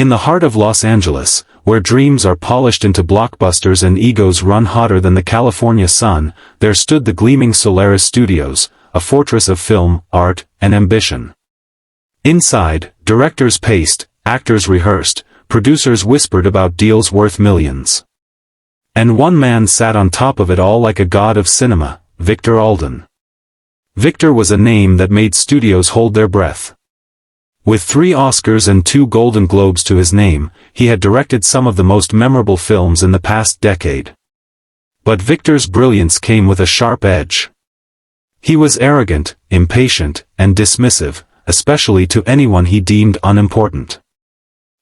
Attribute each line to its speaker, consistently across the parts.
Speaker 1: In the heart of Los Angeles, where dreams are polished into blockbusters and egos run hotter than the California sun, there stood the gleaming Solaris Studios, a fortress of film, art, and ambition. Inside, directors paced, actors rehearsed, producers whispered about deals worth millions. And one man sat on top of it all like a god of cinema, Victor Alden. Victor was a name that made studios hold their breath. With 3 Oscars and 2 Golden Globes to his name, he had directed some of the most memorable films in the past decade. But Victor's brilliance came with a sharp edge. He was arrogant, impatient, and dismissive, especially to anyone he deemed unimportant.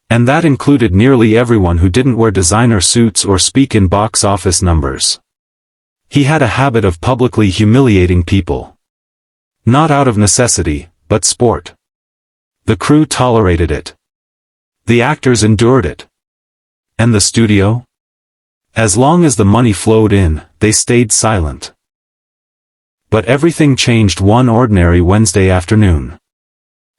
Speaker 1: And that included nearly everyone who didn't wear designer suits or speak in box office numbers. He had a habit of publicly humiliating people. Not out of necessity, but sport. The crew tolerated it. The actors endured it. And the studio? As long as the money flowed in, they stayed silent. But everything changed one ordinary Wednesday afternoon.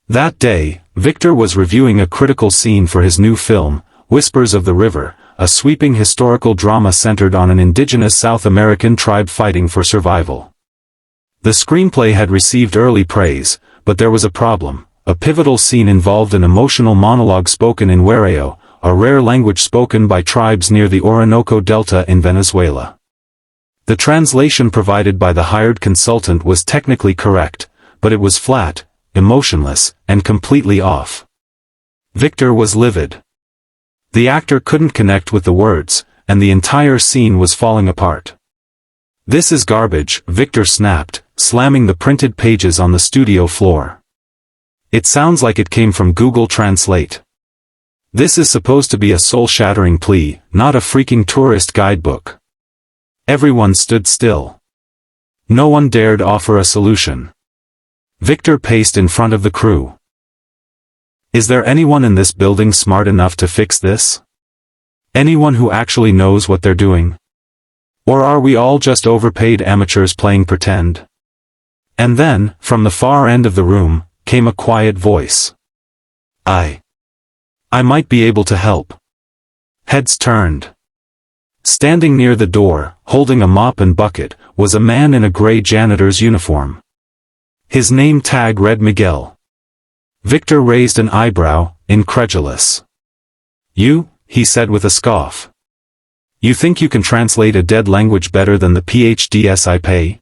Speaker 1: That day, Victor was reviewing a critical scene for his new film, Whispers of the River, a sweeping historical drama centered on an indigenous South American tribe fighting for survival. The screenplay had received early praise, but there was a problem. A pivotal scene involved an emotional monologue spoken in Huareo, a rare language spoken by tribes near the Orinoco Delta in Venezuela. The translation provided by the hired consultant was technically correct, but it was flat, emotionless, and completely off. Victor was livid. The actor couldn't connect with the words, and the entire scene was falling apart. "This is garbage," Victor snapped, slamming the printed pages on the studio floor. "It sounds like it came from Google Translate. This is supposed to be a soul-shattering plea, not a freaking tourist guidebook." Everyone stood still. No one dared offer a solution. Victor paced in front of the crew. "Is there anyone in this building smart enough to fix this? Anyone who actually knows what they're doing? Or are we all just overpaid amateurs playing pretend?" And then, from the far end of the room, came a quiet voice. I might be able to help." Heads turned. Standing near the door, holding a mop and bucket, was a man in a gray janitor's uniform. His name tag read Miguel. Victor raised an eyebrow, incredulous. "You," he said with a scoff. "You think you can translate a dead language better than the PhDs I pay?"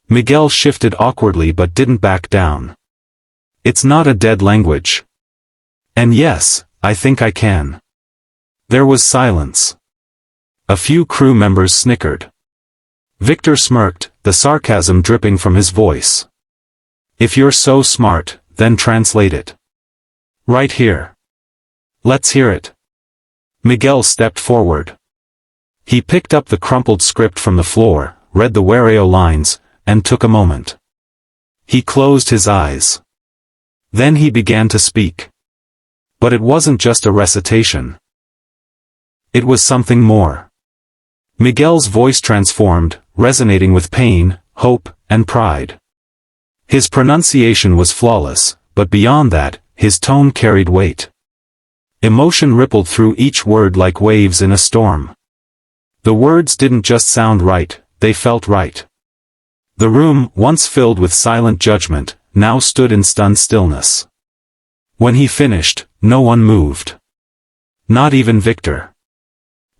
Speaker 1: Miguel shifted awkwardly but didn't back down. "It's not a dead language. And yes, I think I can." There was silence. A few crew members snickered. Victor smirked, the sarcasm dripping from his voice. "If you're so smart, then translate it. Right here. Let's hear it." Miguel stepped forward. He picked up the crumpled script from the floor, read the Huareo lines, and took a moment. He closed his eyes. Then he began to speak. But it wasn't just a recitation. It was something more. Miguel's voice transformed, resonating with pain, hope, and pride. His pronunciation was flawless, but beyond that, his tone carried weight. Emotion rippled through each word like waves in a storm. The words didn't just sound right, they felt right. The room, once filled with silent judgment, now stood in stunned stillness. When he finished, no one moved. Not even Victor.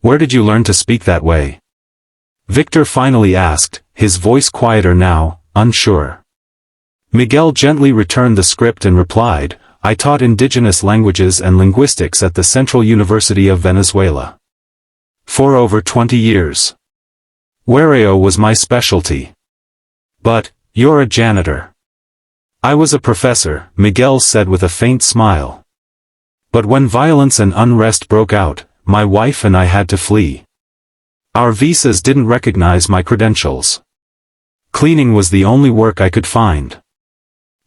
Speaker 1: "Where did you learn to speak that way?" Victor finally asked, his voice quieter now, unsure. Miguel gently returned the script and replied, "I taught indigenous languages and linguistics at the Central University of Venezuela. For over 20 years. Huareo was my specialty." "But, you're a janitor." "I was a professor," Miguel said with a faint smile. "But when violence and unrest broke out, my wife and I had to flee. Our visas didn't recognize my credentials. Cleaning was the only work I could find.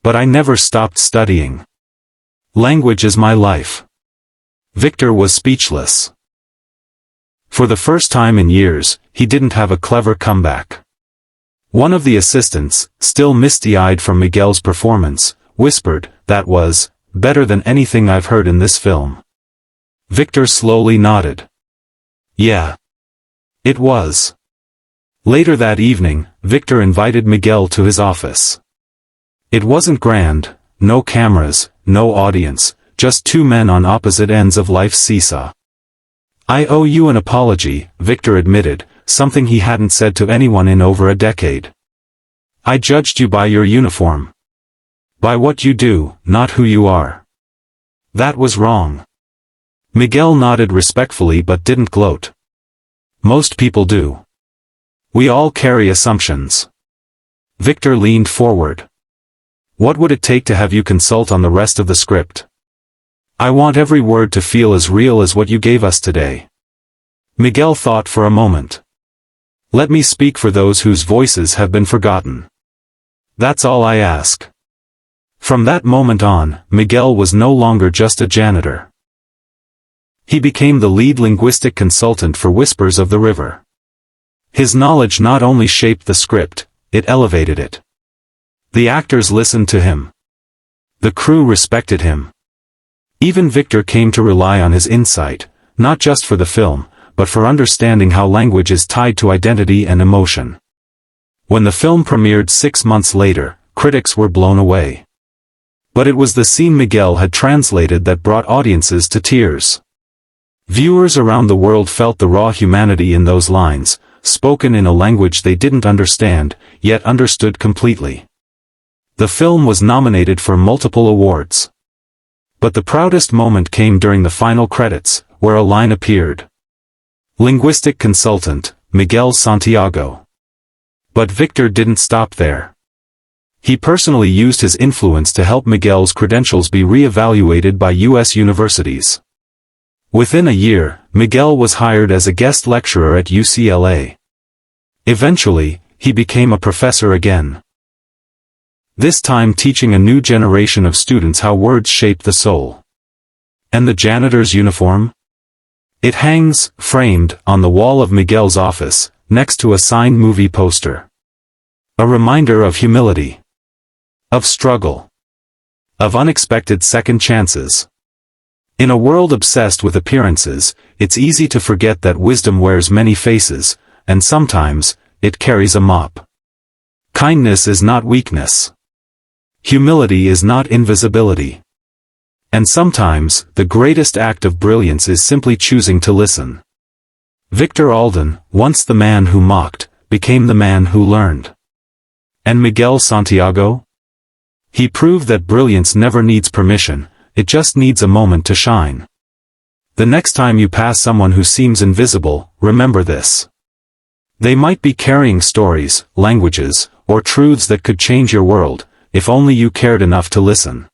Speaker 1: But I never stopped studying. Language is my life." Victor was speechless. For the first time in years, he didn't have a clever comeback. One of the assistants, still misty-eyed from Miguel's performance, whispered, "That was better than anything I've heard in this film." Victor slowly nodded. Yeah. It was. Later that evening, Victor invited Miguel to his office. It wasn't grand, no cameras, no audience, just two men on opposite ends of life's seesaw. I owe you an apology, Victor admitted, something he hadn't said to anyone in over a decade. I judged you by your uniform. By what you do, not who you are. That was wrong. Miguel nodded respectfully but didn't gloat. Most people do. We all carry assumptions. Victor leaned forward. What would it take to have you consult on the rest of the script? I want every word to feel as real as what you gave us today. Miguel thought for a moment. Let me speak for those whose voices have been forgotten. That's all I ask. From that moment on, Miguel was no longer just a janitor. He became the lead linguistic consultant for Whispers of the River. His knowledge not only shaped the script, it elevated it. The actors listened to him. The crew respected him. Even Victor came to rely on his insight, not just for the film, but for understanding how language is tied to identity and emotion. When the film premiered 6 months later, critics were blown away. But it was the scene Miguel had translated that brought audiences to tears. Viewers around the world felt the raw humanity in those lines, spoken in a language they didn't understand, yet understood completely. The film was nominated for multiple awards. But the proudest moment came during the final credits, where a line appeared. Linguistic consultant, Miguel Santiago. But Victor didn't stop there. He personally used his influence to help Miguel's credentials be re-evaluated by U.S. universities. Within a year, Miguel was hired as a guest lecturer at UCLA. Eventually, he became a professor again. This time teaching a new generation of students how words shape the soul. And the janitor's uniform? It hangs, framed, on the wall of Miguel's office, next to a signed movie poster. A reminder of humility. Of struggle. Of unexpected second chances. In a world obsessed with appearances, it's easy to forget that wisdom wears many faces, and sometimes, it carries a mop. Kindness is not weakness. Humility is not invisibility. And sometimes, the greatest act of brilliance is simply choosing to listen. Victor Alden, once the man who mocked, became the man who learned. And Miguel Santiago? He proved that brilliance never needs permission, it just needs a moment to shine. The next time you pass someone who seems invisible, remember this. They might be carrying stories, languages, or truths that could change your world, if only you cared enough to listen.